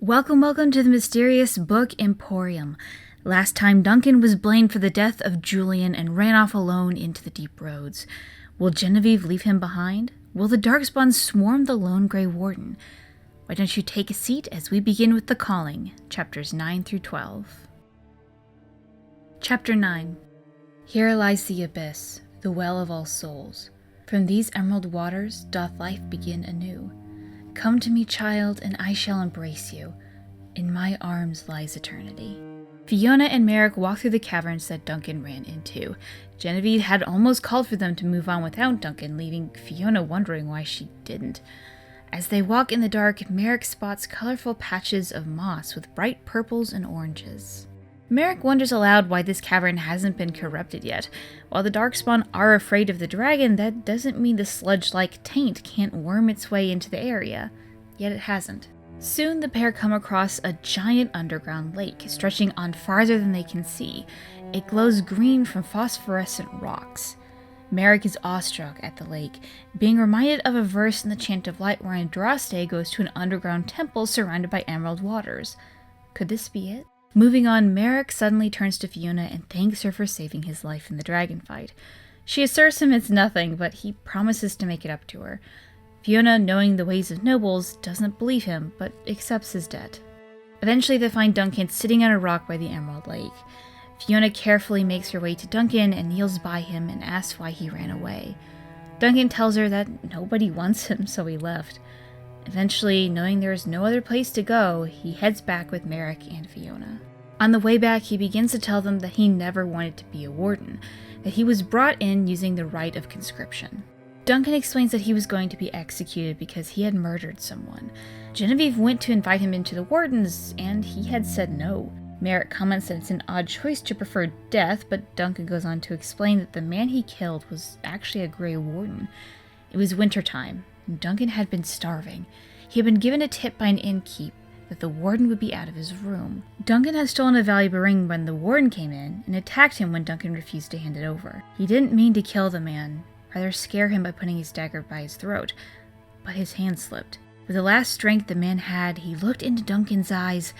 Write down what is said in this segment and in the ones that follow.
Welcome to the mysterious Book Emporium. Last time Duncan was blamed for the death of Julian and ran off alone into the deep roads. Will Genevieve leave him behind? Will the Darkspawn swarm the lone Grey Warden? Why don't you take a seat as we begin with The Calling, chapters 9 through 12. Chapter 9. Here lies the abyss, the well of all souls. From these emerald waters doth life begin anew. Come to me, child, and I shall embrace you. In my arms lies eternity. Fiona and Merrick walk through the caverns that Duncan ran into. Genevieve had almost called for them to move on without Duncan, leaving Fiona wondering why she didn't. As they walk in the dark, Merrick spots colorful patches of moss with bright purples and oranges. Merrick wonders aloud why this cavern hasn't been corrupted yet. While the Darkspawn are afraid of the dragon, that doesn't mean the sludge-like taint can't worm its way into the area. Yet it hasn't. Soon the pair come across a giant underground lake, stretching on farther than they can see. It glows green from phosphorescent rocks. Merrick is awestruck at the lake, being reminded of a verse in the Chant of Light where Andraste goes to an underground temple surrounded by emerald waters. Could this be it? Moving on, Merrick suddenly turns to Fiona and thanks her for saving his life in the dragon fight. She asserts him it's nothing, but he promises to make it up to her. Fiona, knowing the ways of nobles, doesn't believe him, but accepts his debt. Eventually they find Duncan sitting on a rock by the Emerald Lake. Fiona carefully makes her way to Duncan and kneels by him and asks why he ran away. Duncan tells her that nobody wants him, so he left. Eventually, knowing there is no other place to go, he heads back with Merrick and Fiona. On the way back, he begins to tell them that he never wanted to be a warden, that he was brought in using the rite of conscription. Duncan explains that he was going to be executed because he had murdered someone. Genevieve went to invite him into the wardens, and he had said no. Merrick comments that it's an odd choice to prefer death, but Duncan goes on to explain that the man he killed was actually a Grey Warden. It was wintertime, and Duncan had been starving. He had been given a tip by an innkeep that the warden would be out of his room. Duncan had stolen a valuable ring when the warden came in and attacked him when Duncan refused to hand it over. He didn't mean to kill the man, rather scare him by putting his dagger by his throat, but his hand slipped. With the last strength the man had, he looked into Duncan's eyes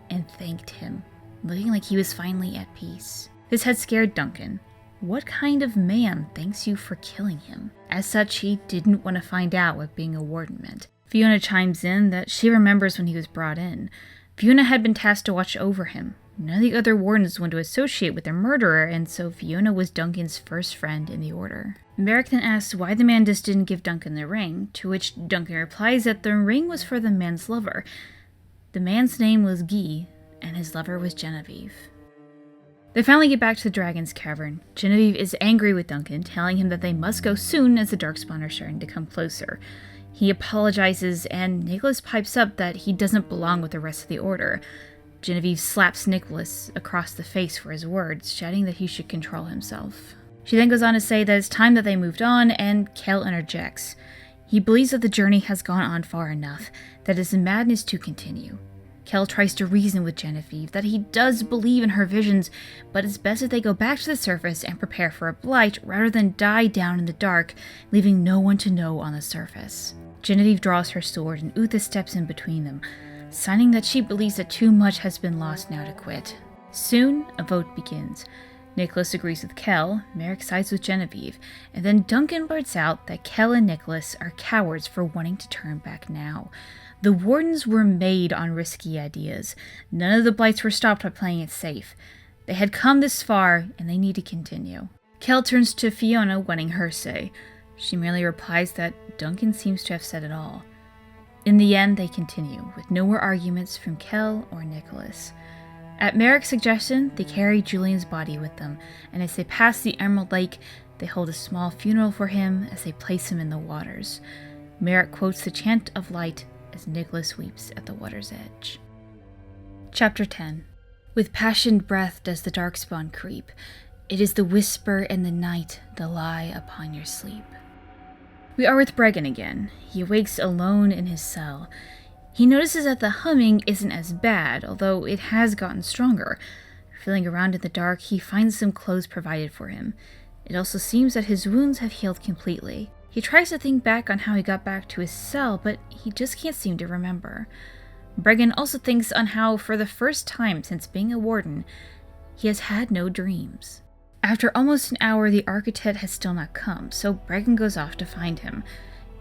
and thanked him, looking like he was finally at peace. This had scared Duncan. What kind of man thanks you for killing him? As such, he didn't want to find out what being a warden meant. Fiona chimes in that she remembers when he was brought in. Fiona had been tasked to watch over him. None of the other wardens wanted to associate with the murderer, and so Fiona was Duncan's first friend in the order. Merrick then asks why the man just didn't give Duncan the ring, to which Duncan replies that the ring was for the man's lover. The man's name was Guy, and his lover was Genevieve. They finally get back to the dragon's cavern. Genevieve is angry with Duncan, telling him that they must go soon as the Darkspawn are starting to come closer. He apologizes, and Nicholas pipes up that he doesn't belong with the rest of the order. Genevieve slaps Nicholas across the face for his words, shouting that he should control himself. She then goes on to say that it's time that they moved on, and Kel interjects. He believes that the journey has gone on far enough, that it's madness to continue. Kel tries to reason with Genevieve that he does believe in her visions, but it's best if they go back to the surface and prepare for a blight rather than die down in the dark, leaving no one to know on the surface. Genevieve draws her sword and Uther steps in between them, signing that she believes that too much has been lost now to quit. Soon, a vote begins. Nicholas agrees with Kel, Merrick sides with Genevieve, and then Duncan blurts out that Kel and Nicholas are cowards for wanting to turn back now. The wardens were made on risky ideas. None of the blights were stopped by playing it safe. They had come this far, and they need to continue. Kel turns to Fiona, wanting her say. She merely replies that Duncan seems to have said it all. In the end, they continue, with no more arguments from Kel or Nicholas. At Merrick's suggestion, they carry Julian's body with them, and as they pass the Emerald Lake, they hold a small funeral for him as they place him in the waters. Merrick quotes the Chant of Light as Nicholas weeps at the water's edge. Chapter 10. With passioned breath does the Darkspawn creep. It is the whisper in the night, the lie upon your sleep. We are with Breggin again. He awakes alone in his cell. He notices that the humming isn't as bad, although it has gotten stronger. Feeling around in the dark, he finds some clothes provided for him. It also seems that his wounds have healed completely. He tries to think back on how he got back to his cell, but he just can't seem to remember. Breggin also thinks on how, for the first time since being a warden, he has had no dreams. After almost an hour, the architect has still not come, so Breggin goes off to find him.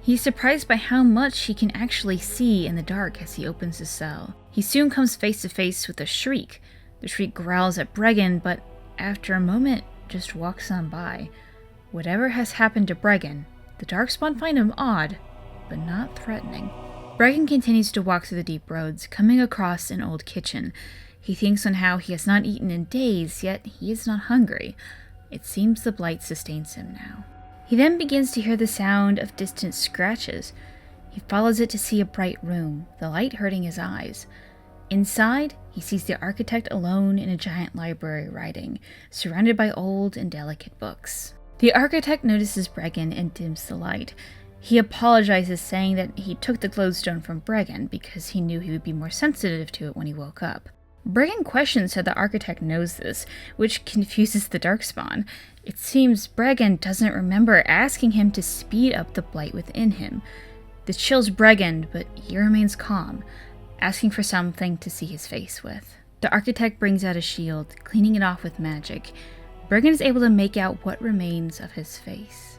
He's surprised by how much he can actually see in the dark as he opens his cell. He soon comes face to face with a shriek. The shriek growls at Breggin, but after a moment, just walks on by. Whatever has happened to Breggin, the Darkspawn find him odd, but not threatening. Breggin continues to walk through the deep roads, coming across an old kitchen. He thinks on how he has not eaten in days, yet he is not hungry. It seems the blight sustains him now. He then begins to hear the sound of distant scratches. He follows it to see a bright room, the light hurting his eyes. Inside, he sees the architect alone in a giant library writing, surrounded by old and delicate books. The architect notices Breggin and dims the light. He apologizes, saying that he took the glowstone from Breggin because he knew he would be more sensitive to it when he woke up. Breggin questions how the architect knows this, which confuses the Darkspawn. It seems Breggin doesn't remember asking him to speed up the blight within him. This chills Breggin, but he remains calm, asking for something to see his face with. The architect brings out a shield, cleaning it off with magic. Breggin is able to make out what remains of his face.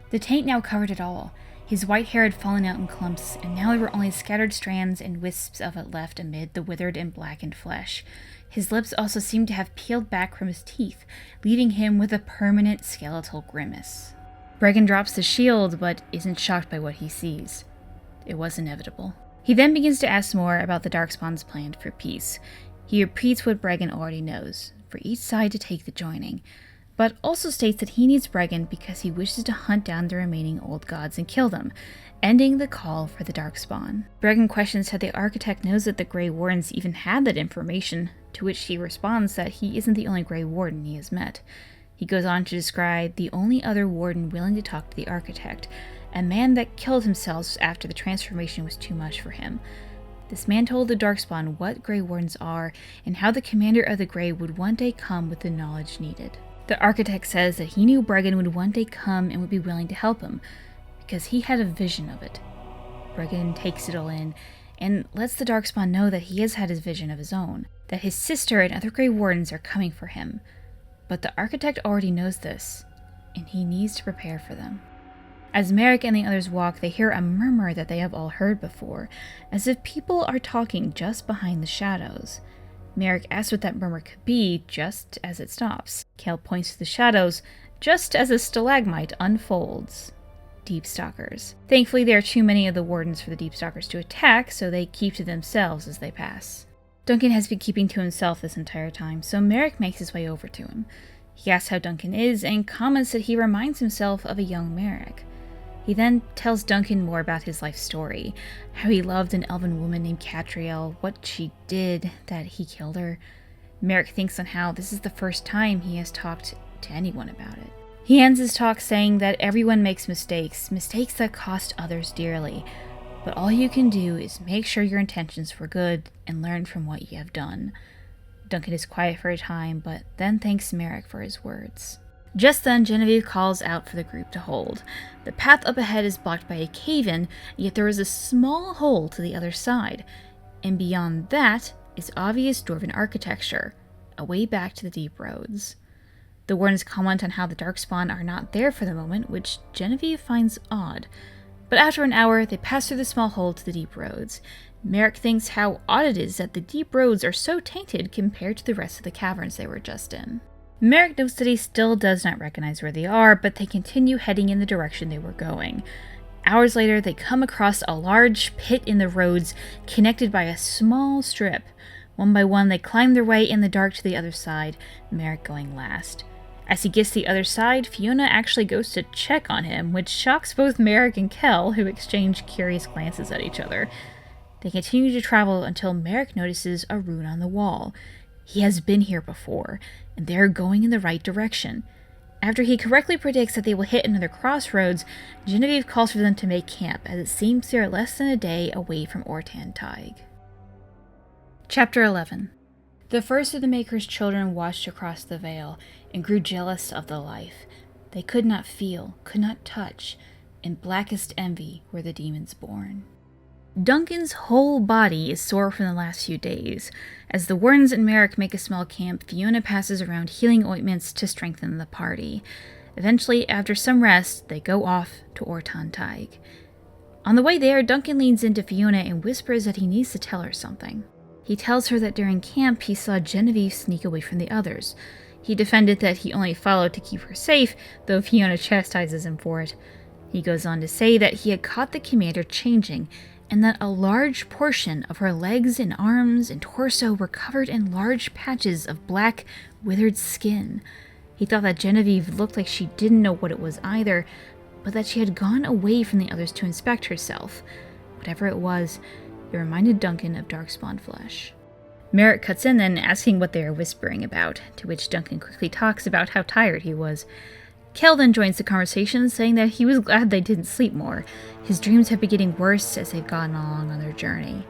The taint now covered it all. His white hair had fallen out in clumps, and now there were only scattered strands and wisps of it left amid the withered and blackened flesh. His lips also seemed to have peeled back from his teeth, leaving him with a permanent skeletal grimace. Breggin drops the shield, but isn't shocked by what he sees. It was inevitable. He then begins to ask more about the Darkspawn's plan for peace. He repeats what Breggin already knows, for each side to take the joining, but also states that he needs Breggin because he wishes to hunt down the remaining old gods and kill them, ending the call for the Darkspawn. Breggin questions how the architect knows that the Grey Wardens even had that information, to which he responds that he isn't the only Grey Warden he has met. He goes on to describe the only other warden willing to talk to the architect, a man that killed himself after the transformation was too much for him. This man told the Darkspawn what Grey Wardens are, and how the commander of the Grey would one day come with the knowledge needed. The architect says that he knew Breggin would one day come and would be willing to help him, because he had a vision of it. Breggin takes it all in, and lets the Darkspawn know that he has had his vision of his own, that his sister and other Grey Wardens are coming for him. But the architect already knows this, and he needs to prepare for them. As Merrick and the others walk, they hear a murmur that they have all heard before, as if people are talking just behind the shadows. Merrick asks what that murmur could be, just as it stops. Kel points to the shadows, just as a stalagmite unfolds. Deep Stalkers. Thankfully, there are too many of the wardens for the Deep Stalkers to attack, so they keep to themselves as they pass. Duncan has been keeping to himself this entire time, so Merrick makes his way over to him. He asks how Duncan is, and comments that he reminds himself of a young Merrick. He then tells Duncan more about his life story, how he loved an elven woman named Catriel, what she did, that he killed her. Merrick thinks on how this is the first time he has talked to anyone about it. He ends his talk saying that everyone makes mistakes that cost others dearly, but all you can do is make sure your intentions were good and learn from what you have done. Duncan is quiet for a time, but then thanks Merrick for his words. Just then, Genevieve calls out for the group to hold. The path up ahead is blocked by a cave-in, yet there is a small hole to the other side, and beyond that is obvious dwarven architecture, a way back to the deep roads. The wardens comment on how the Darkspawn are not there for the moment, which Genevieve finds odd. But after an hour, they pass through the small hole to the deep roads. Merrick thinks how odd it is that the deep roads are so tainted compared to the rest of the caverns they were just in. Merrick notes that he still does not recognize where they are, but they continue heading in the direction they were going. Hours later, they come across a large pit in the roads, connected by a small strip. One by one, they climb their way in the dark to the other side, Merrick going last. As he gets to the other side, Fiona actually goes to check on him, which shocks both Merrick and Kel, who exchange curious glances at each other. They continue to travel until Merrick notices a rune on the wall. He has been here before, and they are going in the right direction. After he correctly predicts that they will hit another crossroads, Genevieve calls for them to make camp, as it seems they are less than a day away from Ortan Tig. Chapter 11. The first of the Maker's children watched across the veil, and grew jealous of the life. They could not feel, could not touch. In blackest envy were the demons born. Duncan's whole body is sore from the last few days. As the Wardens and Merrick make a small camp, Fiona passes around healing ointments to strengthen the party. Eventually, after some rest, they go off to Orton Tig. On the way there, Duncan leans into Fiona and whispers that he needs to tell her something. He tells her that during camp he saw Genevieve sneak away from the others. He defended that he only followed to keep her safe, though Fiona chastises him for it. He goes on to say that he had caught the commander changing, and that a large portion of her legs and arms and torso were covered in large patches of black, withered skin. He thought that Genevieve looked like she didn't know what it was either, but that she had gone away from the others to inspect herself. Whatever it was, it reminded Duncan of darkspawn flesh. Merrick cuts in then, asking what they are whispering about, to which Duncan quickly talks about how tired he was. Kel then joins the conversation, saying that he was glad they didn't sleep more. His dreams have been getting worse as they've gone along on their journey.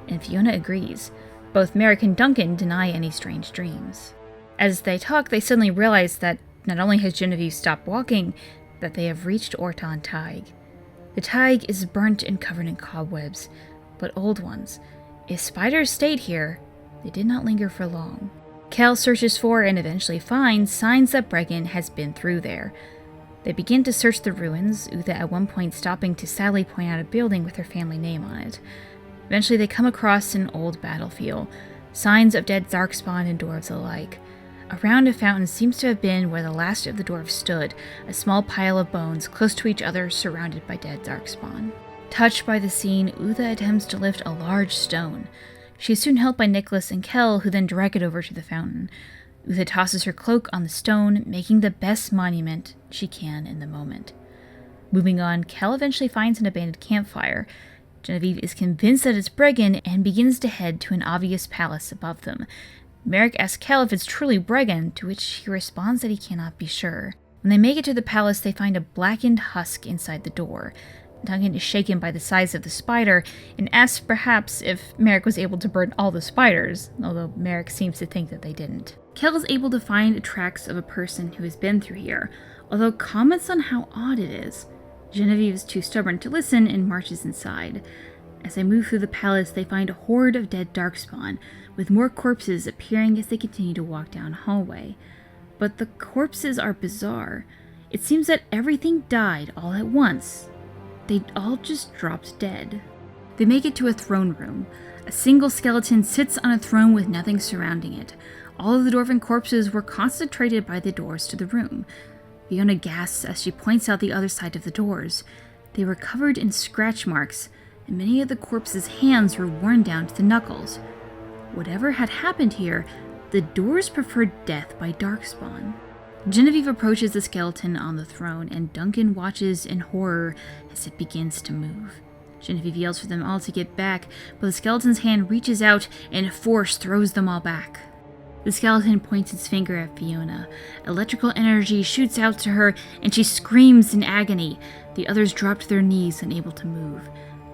And Fiona agrees. Both Merrick and Duncan deny any strange dreams. As they talk, they suddenly realize that not only has Genevieve stopped walking, but they have reached Orton Tig. The Tig is burnt and covered in cobwebs, but old ones. If spiders stayed here, they did not linger for long. Kel searches for and eventually finds signs that Breggin has been through there. They begin to search the ruins, Uther at one point stopping to sadly point out a building with her family name on it. Eventually they come across an old battlefield, signs of dead darkspawn and dwarves alike. Around a fountain seems to have been where the last of the dwarves stood, a small pile of bones close to each other surrounded by dead darkspawn. Touched by the scene, Uther attempts to lift a large stone. She is soon helped by Nicholas and Kel, who then drag it over to the fountain. Uther tosses her cloak on the stone, making the best monument she can in the moment. Moving on, Kel eventually finds an abandoned campfire. Genevieve is convinced that it's Breggin and begins to head to an obvious palace above them. Merrick asks Kel if it's truly Breggin, to which he responds that he cannot be sure. When they make it to the palace, they find a blackened husk inside the door. Duncan is shaken by the size of the spider and asks perhaps if Merrick was able to burn all the spiders, although Merrick seems to think that they didn't. Kel is able to find tracks of a person who has been through here, although comments on how odd it is. Genevieve is too stubborn to listen and marches inside. As they move through the palace, they find a horde of dead darkspawn, with more corpses appearing as they continue to walk down a hallway. But the corpses are bizarre. It seems that everything died all at once. They all just dropped dead. They make it to a throne room. A single skeleton sits on a throne with nothing surrounding it. All of the dwarven corpses were concentrated by the doors to the room. Fiona gasps as she points out the other side of the doors. They were covered in scratch marks, and many of the corpses' hands were worn down to the knuckles. Whatever had happened here, the doors preferred death by darkspawn. Genevieve approaches the skeleton on the throne, and Duncan watches in horror as it begins to move. Genevieve yells for them all to get back, but the skeleton's hand reaches out and force throws them all back. The skeleton points its finger at Fiona. Electrical energy shoots out to her, and she screams in agony. The others drop to their knees, unable to move.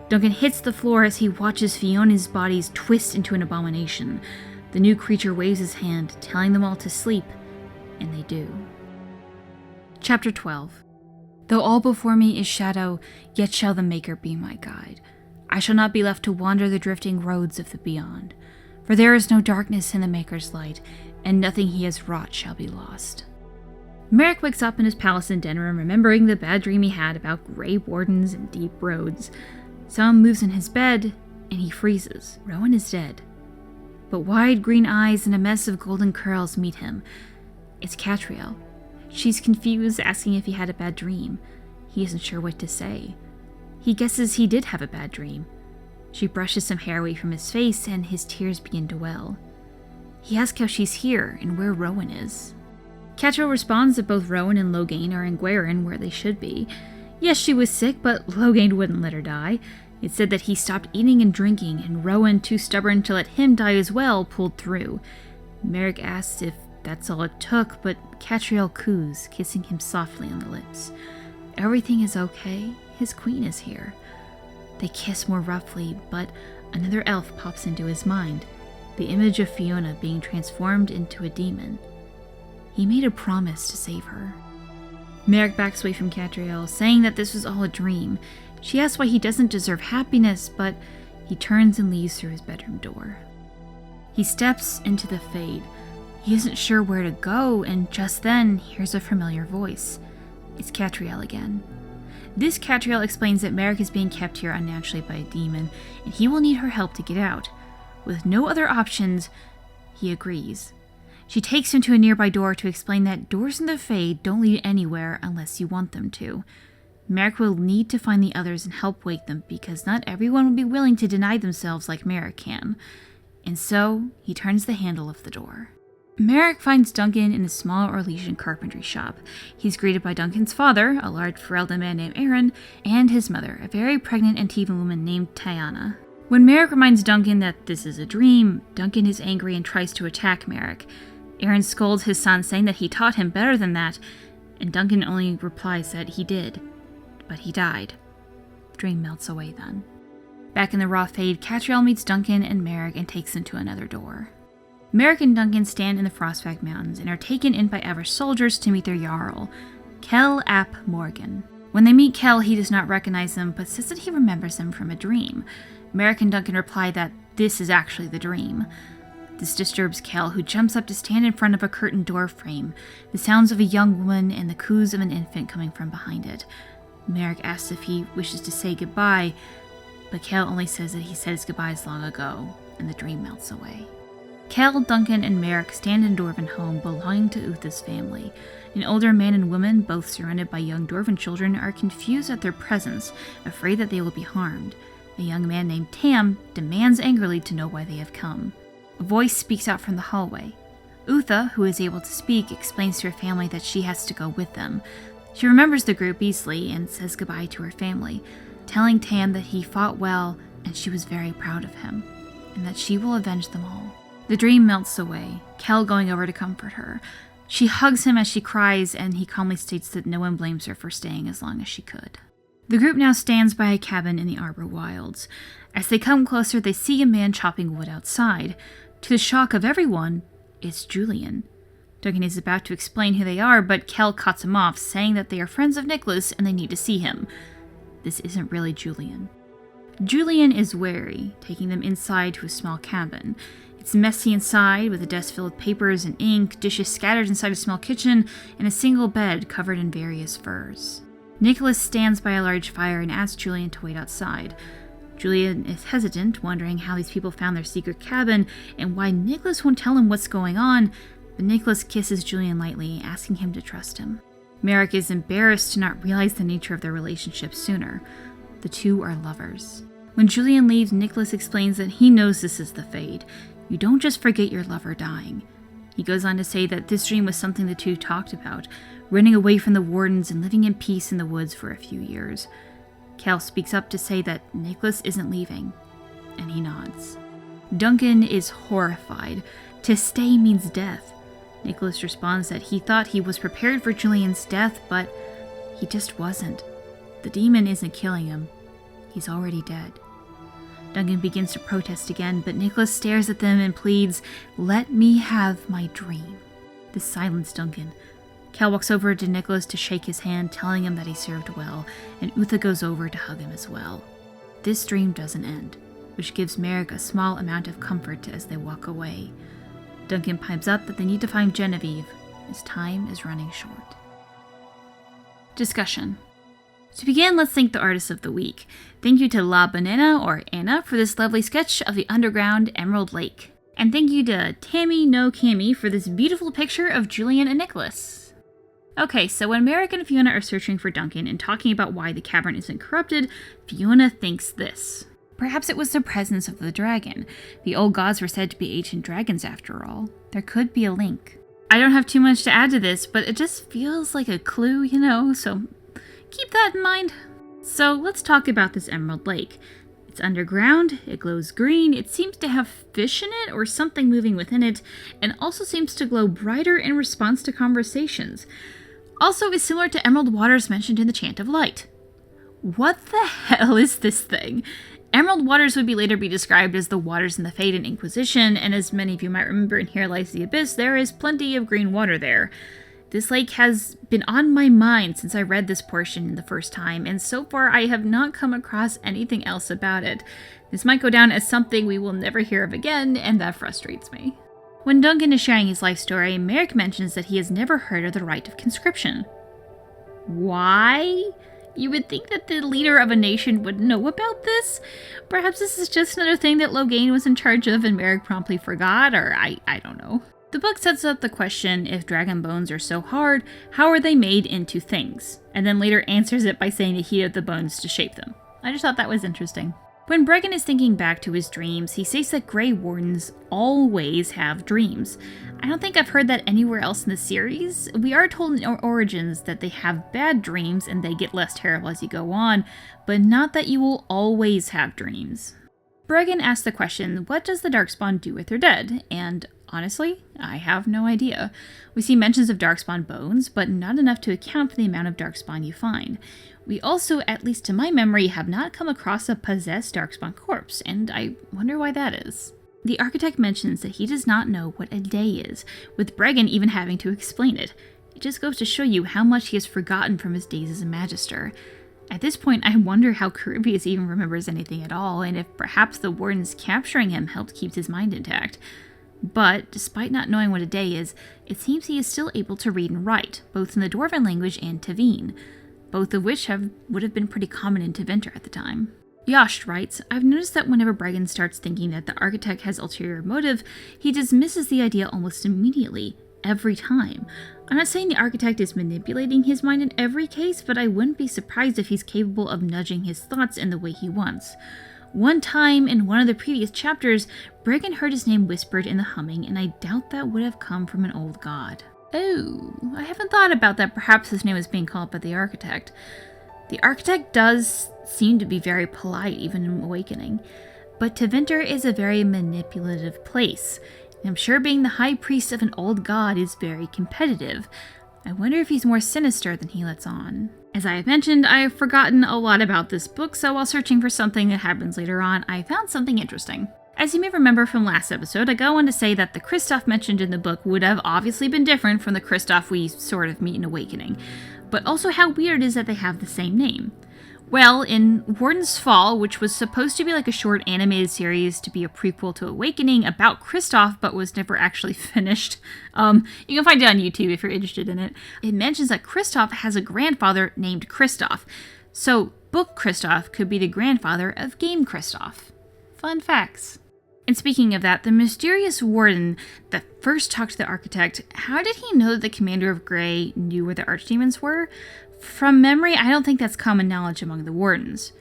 Duncan hits the floor as he watches Fiona's bodies twist into an abomination. The new creature waves his hand, telling them all to sleep, and they do. Chapter 12. Though all before me is shadow, yet shall the Maker be my guide. I shall not be left to wander the drifting roads of the beyond. For there is no darkness in the Maker's light, and nothing he has wrought shall be lost. Merrick wakes up in his palace in Denham, remembering the bad dream he had about gray wardens and deep roads. Someone moves in his bed, and he freezes. Rowan is dead. But wide green eyes and a mess of golden curls meet him. It's Catriel. She's confused, asking if he had a bad dream. He isn't sure what to say. He guesses he did have a bad dream. She brushes some hair away from his face, and his tears begin to well. He asks how she's here and where Rowan is. Catriel responds that both Rowan and Logain are in Gwerin, where they should be. Yes, she was sick, but Logain wouldn't let her die. It said that he stopped eating and drinking, and Rowan, too stubborn to let him die as well, pulled through. Merrick asks if that's all it took, but Catriel coos, kissing him softly on the lips. Everything is okay. His queen is here. They kiss more roughly, but another elf pops into his mind, the image of Fiona being transformed into a demon. He made a promise to save her. Merrick backs away from Catriel, saying that this was all a dream. She asks why he doesn't deserve happiness, but He turns and leaves through his bedroom door. He steps into the Fade. He isn't sure where to go, and just then hears a familiar voice. It's Catriel again. This Catriel explains that Merrick is being kept here unnaturally by a demon, and he will need her help to get out. With no other options, he agrees. She takes him to a nearby door to explain that doors in the Fade don't lead anywhere unless you want them to. Merrick will need to find the others and help wake them, because not everyone will be willing to deny themselves like Merrick can. And so, he turns the handle of the door. Merrick finds Duncan in a small Orlesian carpentry shop. He's greeted by Duncan's father, a large Ferelden man named Aaron, and his mother, a very pregnant Antivan woman named Tiana. When Merrick reminds Duncan that this is a dream, Duncan is angry and tries to attack Merrick. Aaron scolds his son, saying that he taught him better than that, and Duncan only replies that he did. But he died. The dream melts away then. Back in the Raw Fade, Catriel meets Duncan and Merrick and takes them to another door. Merrick and Duncan stand in the Frostback Mountains and are taken in by Ever's soldiers to meet their Jarl, Kell ap Morgan. When they meet Kell, he does not recognize them, but says that he remembers them from a dream. Merrick and Duncan reply that this is actually the dream. This disturbs Kell, who jumps up to stand in front of a curtained door frame, the sounds of a young woman and the coos of an infant coming from behind it. Merrick asks if he wishes to say goodbye, but Kell only says that he said his goodbyes long ago, and the dream melts away. Kell, Duncan, and Merrick stand in a Dwarven home belonging to Utha's family. An older man and woman, both surrounded by young Dwarven children, are confused at their presence, afraid that they will be harmed. A young man named Tam demands angrily to know why they have come. A voice speaks out from the hallway. Utha, who is able to speak, explains to her family that she has to go with them. She remembers the group easily and says goodbye to her family, telling Tam that he fought well and she was very proud of him, and that she will avenge them all. The dream melts away, Kell going over to comfort her. She hugs him as she cries, and he calmly states that no one blames her for staying as long as she could. The group now stands by a cabin in the Arbor Wilds. As they come closer, they see a man chopping wood outside. To the shock of everyone, it's Julian. Duncan is about to explain who they are, but Kell cuts him off, saying that they are friends of Nicholas and they need to see him. This isn't really Julian. Julian is wary, taking them inside to a small cabin. It's messy inside, with a desk filled with papers and ink, dishes scattered inside a small kitchen, and a single bed covered in various furs. Nicholas stands by a large fire and asks Julian to wait outside. Julian is hesitant, wondering how these people found their secret cabin and why Nicholas won't tell him what's going on, but Nicholas kisses Julian lightly, asking him to trust him. Merrick is embarrassed to not realize the nature of their relationship sooner. The two are lovers. When Julian leaves, Nicholas explains that he knows this is the Fade. You don't just forget your lover dying. He goes on to say that this dream was something the two talked about, running away from the wardens and living in peace in the woods for a few years. Kell speaks up to say that Nicholas isn't leaving, and he nods. Duncan is horrified. To stay means death. Nicholas responds that he thought he was prepared for Julian's death, but he just wasn't. The demon isn't killing him. He's already dead. Duncan begins to protest again, but Nicholas stares at them and pleads, "Let me have my dream." This silenced Duncan. Kell walks over to Nicholas to shake his hand, telling him that he served well, and Utha goes over to hug him as well. This dream doesn't end, which gives Merrick a small amount of comfort as they walk away. Duncan pipes up that they need to find Genevieve, as time is running short. Discussion. To begin, let's thank the artist of the week. Thank you to La Banana, or Anna, for this lovely sketch of the underground Emerald Lake. And thank you to Tammy No Cammy for this beautiful picture of Julian and Nicholas. Okay, so when Merrick and Fiona are searching for Duncan and talking about why the cavern isn't corrupted, Fiona thinks this. Perhaps it was the presence of the dragon. The old gods were said to be ancient dragons after all. There could be a link. I don't have too much to add to this, but it just feels like a clue, so keep that in mind. So let's talk about this Emerald Lake. It's underground, it glows green, it seems to have fish in it or something moving within it, and also seems to glow brighter in response to conversations. Also is similar to emerald waters mentioned in the Chant of Light. What the hell is this thing? Emerald waters would later be described as the waters in the Fade and Inquisition, and as many of you might remember in Here Lies the Abyss, there is plenty of green water there. This lake has been on my mind since I read this portion the first time, and so far I have not come across anything else about it. This might go down as something we will never hear of again, and that frustrates me. When Duncan is sharing his life story, Merrick mentions that he has never heard of the rite of conscription. Why? You would think that the leader of a nation would know about this? Perhaps this is just another thing that Logain was in charge of and Merrick promptly forgot, or I don't know. The book sets up the question, if dragon bones are so hard, how are they made into things? And then later answers it by saying he heated the bones to shape them. I just thought that was interesting. When Breggin is thinking back to his dreams, he states that Grey Wardens always have dreams. I don't think I've heard that anywhere else in the series. We are told in Origins that they have bad dreams and they get less terrible as you go on, but not that you will always have dreams. Breggin asks the question, what does the Darkspawn do with their dead? And honestly, I have no idea. We see mentions of Darkspawn bones, but not enough to account for the amount of Darkspawn you find. We also, at least to my memory, have not come across a possessed Darkspawn corpse, and I wonder why that is. The architect mentions that he does not know what a day is, with Breggin even having to explain it. It just goes to show you how much he has forgotten from his days as a Magister. At this point, I wonder how Charybdis even remembers anything at all, and if perhaps the Wardens capturing him helped keep his mind intact. But, despite not knowing what a day is, it seems he is still able to read and write, both in the Dwarven language and Tavine, both of which would have been pretty common in Tevinter at the time. Yost writes, I've noticed that whenever Breggin starts thinking that the architect has ulterior motive, he dismisses the idea almost immediately, every time. I'm not saying the architect is manipulating his mind in every case, but I wouldn't be surprised if he's capable of nudging his thoughts in the way he wants. One time, in one of the previous chapters, Breggin heard his name whispered in the humming, and I doubt that would have come from an old god. Oh, I haven't thought about that. Perhaps his name is being called by the architect. The architect does seem to be very polite, even in Awakening, but Tevinter is a very manipulative place. I'm sure being the high priest of an old god is very competitive. I wonder if he's more sinister than he lets on. As I have mentioned, I have forgotten a lot about this book, so while searching for something that happens later on, I found something interesting. As you may remember from last episode, I go on to say that the Kristoff mentioned in the book would have obviously been different from the Kristoff we sort of meet in Awakening, but also how weird it is that they have the same name. Well, in Warden's Fall, which was supposed to be like a short animated series to be a prequel to Awakening about Kristoff, but was never actually finished, you can find it on YouTube if you're interested in it. It mentions that Kristoff has a grandfather named Kristoff, so Book Kristoff could be the grandfather of Game Kristoff. Fun facts. And speaking of that, the mysterious warden that first talked to the architect, how did he know that the commander of Grey knew where the archdemons were? From memory, I don't think that's common knowledge among the wardens.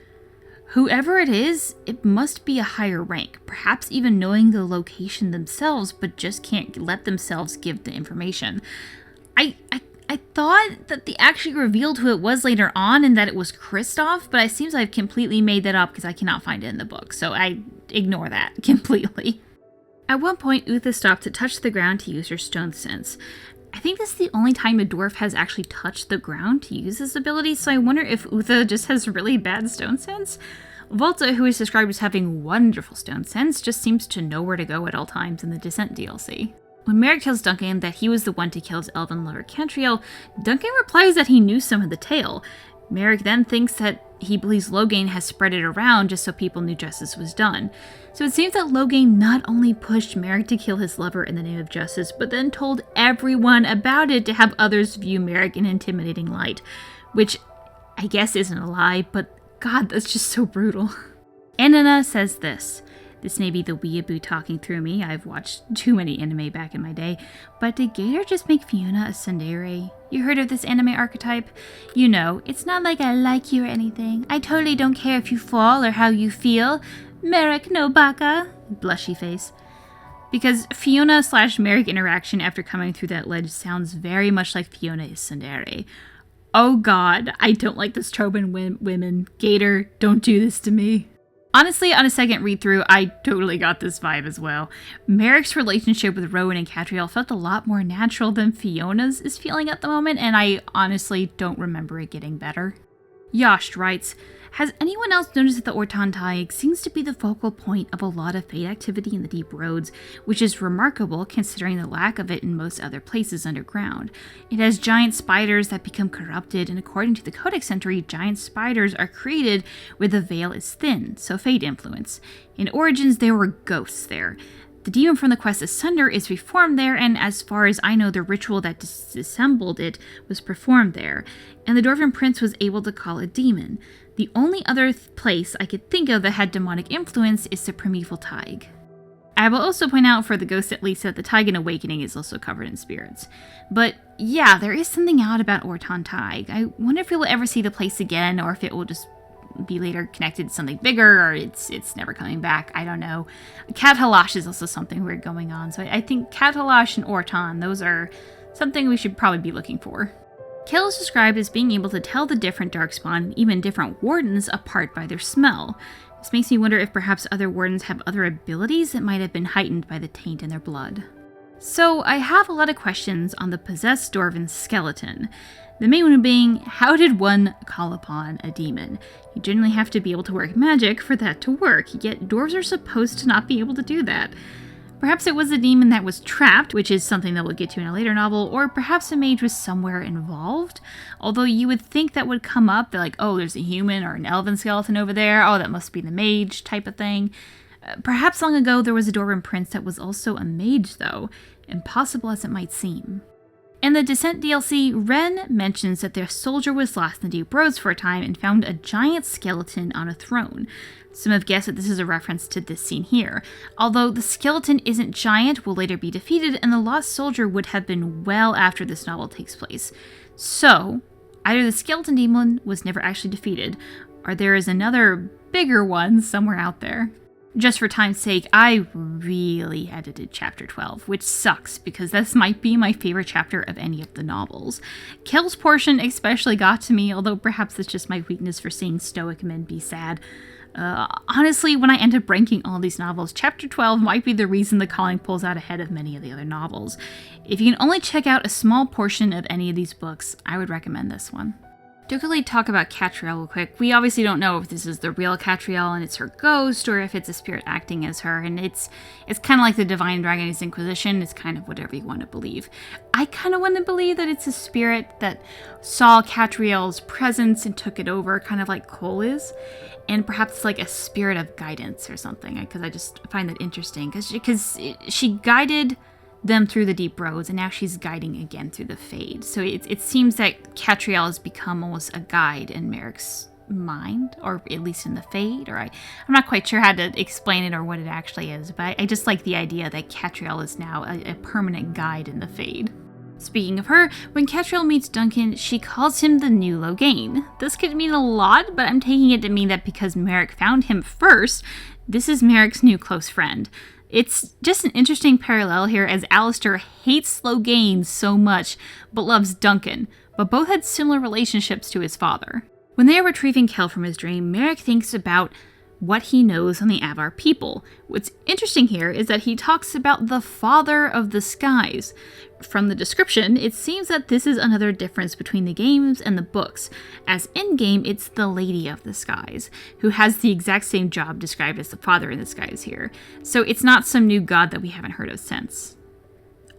Whoever it is, it must be a higher rank, perhaps even knowing the location themselves, but just can't let themselves give the information. I thought that they actually revealed who it was later on and that it was Kristoff, but it seems I've completely made that up because I cannot find it in the book, so I ignore that completely. At one point, Uther stopped to touch the ground to use her stone sense. I think this is the only time a dwarf has actually touched the ground to use this ability, so I wonder if Uther just has really bad stone sense. Volta, who is described as having wonderful stone sense, just seems to know where to go at all times in the Descent DLC. When Merrick tells Duncan that he was the one to kill his elven lover Cantriel, Duncan replies that he knew some of the tale. Merrick then thinks that he believes Logain has spread it around just so people knew justice was done. So it seems that Logain not only pushed Merrick to kill his lover in the name of justice, but then told everyone about it to have others view Merrick in an intimidating light. Which I guess isn't a lie, but God, that's just so brutal. Anana says this. This may be the weeaboo talking through me. I've watched too many anime back in my day. But did Gaider just make Fiona a tsundere? You heard of this anime archetype? You know, it's not like I like you or anything. I totally don't care if you fall or how you feel. Merrick no baka. Blushy face. Because Fiona/Merrick interaction after coming through that ledge sounds very much like Fiona is tsundere. Oh god, I don't like this trope in women. Gaider, don't do this to me. Honestly, on a second read-through, I totally got this vibe as well. Merrick's relationship with Rowan and Catriel felt a lot more natural than Fiona's is feeling at the moment, and I honestly don't remember it getting better. Yost writes, Has anyone else noticed that the Orton Thaig seems to be the focal point of a lot of Fade activity in the deep roads, which is remarkable considering the lack of it in most other places underground. It has giant spiders that become corrupted, and according to the Codex entry, giant spiders are created where the veil is thin, so Fade influence. In Origins, there were ghosts there. The demon from the quest Asunder is reformed there, and as far as I know, the ritual that disassembled it was performed there, and the Dwarven Prince was able to call a demon. The only other place I could think of that had demonic influence is the Primeval Thaig. I will also point out, for the ghost at least, that the Thaig in Awakening is also covered in spirits. But yeah, there is something odd about Orton Thaig. I wonder if we will ever see the place again, or if it will just be later connected to something bigger, or it's never coming back. I don't know. Cat Halash is also something weird going on, so I think Cat Halash and Orton, those are something we should probably be looking for. Kel is described as being able to tell the different Darkspawn, even different Wardens, apart by their smell. This makes me wonder if perhaps other Wardens have other abilities that might have been heightened by the taint in their blood. So I have a lot of questions on the possessed Dwarven skeleton. The main one being, how did one call upon a demon? You generally have to be able to work magic for that to work, yet dwarves are supposed to not be able to do that. Perhaps it was a demon that was trapped, which is something that we'll get to in a later novel, or perhaps a mage was somewhere involved. Although you would think that would come up, like, oh, there's a human or an elven skeleton over there, oh, that must be the mage type of thing. Perhaps long ago there was a Dwarven prince that was also a mage, though, impossible as it might seem. In the Descent DLC, Ren mentions that their soldier was lost in the deep roads for a time and found a giant skeleton on a throne. Some have guessed that this is a reference to this scene here. Although the skeleton isn't giant, will later be defeated, and the lost soldier would have been well after this novel takes place. So, either the skeleton demon was never actually defeated, or there is another bigger one somewhere out there. Just for time's sake, I really edited Chapter 12, which sucks because this might be my favorite chapter of any of the novels. Kel's portion especially got to me, although perhaps it's just my weakness for seeing stoic men be sad. Honestly, when I end up ranking all these novels, Chapter 12 might be the reason The Calling pulls out ahead of many of the other novels. If you can only check out a small portion of any of these books, I would recommend this one. To quickly talk about Catriel real quick, we obviously don't know if this is the real Catriel and it's her ghost, or if it's a spirit acting as her, and it's kind of like the Divine Dragon's Inquisition. It's kind of whatever you want to believe. I kind of want to believe that it's a spirit that saw Catriel's presence and took it over, kind of like Cole is, and perhaps like a spirit of guidance or something, because I just find that interesting, because she guided them through the deep roads, and now she's guiding again through the Fade. So it seems that Catriel has become almost a guide in Merrick's mind, or at least in the Fade, or I'm not quite sure how to explain it or what it actually is, but I just like the idea that Catriel is now a permanent guide in the Fade. Speaking of her, when Catriel meets Duncan, she calls him the new Loghain. This could mean a lot, but I'm taking it to mean that because Merrick found him first, this is Merrick's new close friend. It's just an interesting parallel here, as Alistair hates Loghain so much, but loves Duncan, but both had similar relationships to his father. When they are retrieving Kel from his dream, Merrick thinks about what he knows on the Avar people. What's interesting here is that he talks about the Father of the Skies. From the description, it seems that this is another difference between the games and the books, as in-game it's the Lady of the Skies, who has the exact same job described as the Father in the Skies here, so it's not some new god that we haven't heard of since.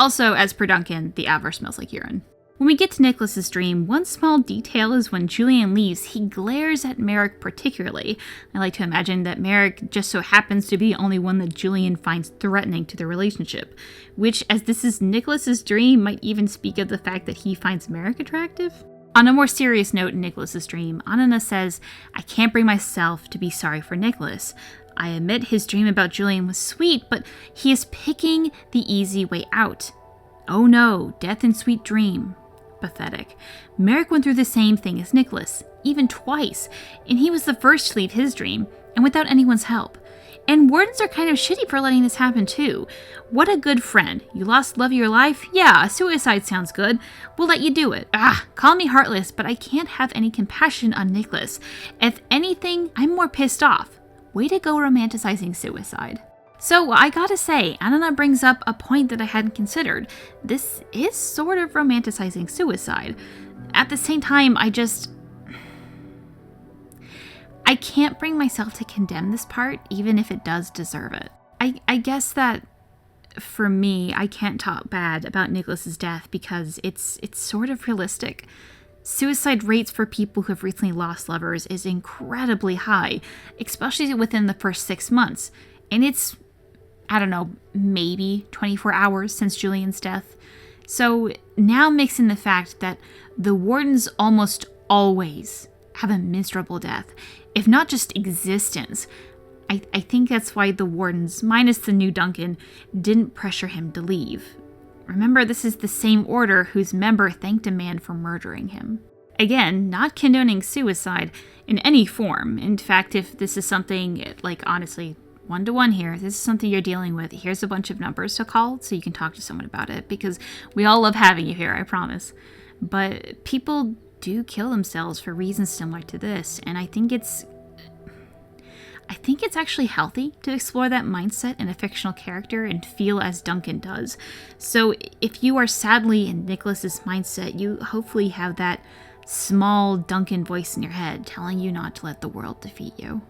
Also, as per Duncan, the Avar smells like urine. When we get to Nicholas's dream, one small detail is when Julian leaves, he glares at Merrick particularly. I like to imagine that Merrick just so happens to be the only one that Julian finds threatening to their relationship, which, as this is Nicholas's dream, might even speak of the fact that he finds Merrick attractive. On a more serious note in Nicholas's dream, Anana says, "I can't bring myself to be sorry for Nicholas. I admit his dream about Julian was sweet, but he is picking the easy way out. Oh no, death and sweet dream." Pathetic. Merrick went through the same thing as Nicholas, even twice, and he was the first to leave his dream, and without anyone's help. And wardens are kind of shitty for letting this happen too. What a good friend. You lost love of your life? Yeah, suicide sounds good. We'll let you do it. Call me heartless, but I can't have any compassion on Nicholas. If anything, I'm more pissed off. Way to go romanticizing suicide. So, I gotta say, Anana brings up a point that I hadn't considered. This is sort of romanticizing suicide. At the same time, I I can't bring myself to condemn this part, even if it does deserve it. I guess that for me, I can't talk bad about Nicholas's death because it's sort of realistic. Suicide rates for people who have recently lost lovers is incredibly high, especially within the first 6 months. And it's, I don't know, maybe 24 hours since Julian's death. So now mix in the fact that the wardens almost always have a miserable death, if not just existence. I think that's why the wardens, minus the new Duncan, didn't pressure him to leave. Remember, this is the same order whose member thanked a man for murdering him. Again, not condoning suicide in any form. In fact, if this is something, like honestly, 1-to-1 here, this is something you're dealing with, here's a bunch of numbers to call so you can talk to someone about it, because we all love having you here, I promise. But people do kill themselves for reasons similar to this, and I think it's actually healthy to explore that mindset in a fictional character and feel as Duncan does. So if you are sadly in Nicholas's mindset, you hopefully have that small Duncan voice in your head telling you not to let the world defeat you.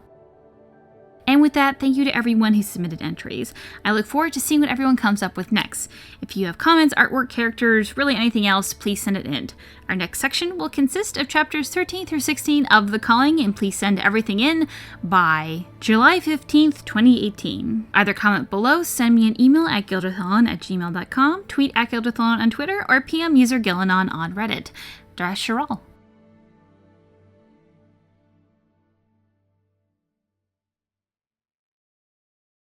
And with that, thank you to everyone who submitted entries. I look forward to seeing what everyone comes up with next. If you have comments, artwork, characters, really anything else, please send it in. Our next section will consist of chapters 13 through 16 of The Calling, and please send everything in by July 15th, 2018. Either comment below, send me an email at gildathlon@gmail.com, tweet at gildathlon on Twitter, or PM user Gillanon on Reddit. Dash Sharal.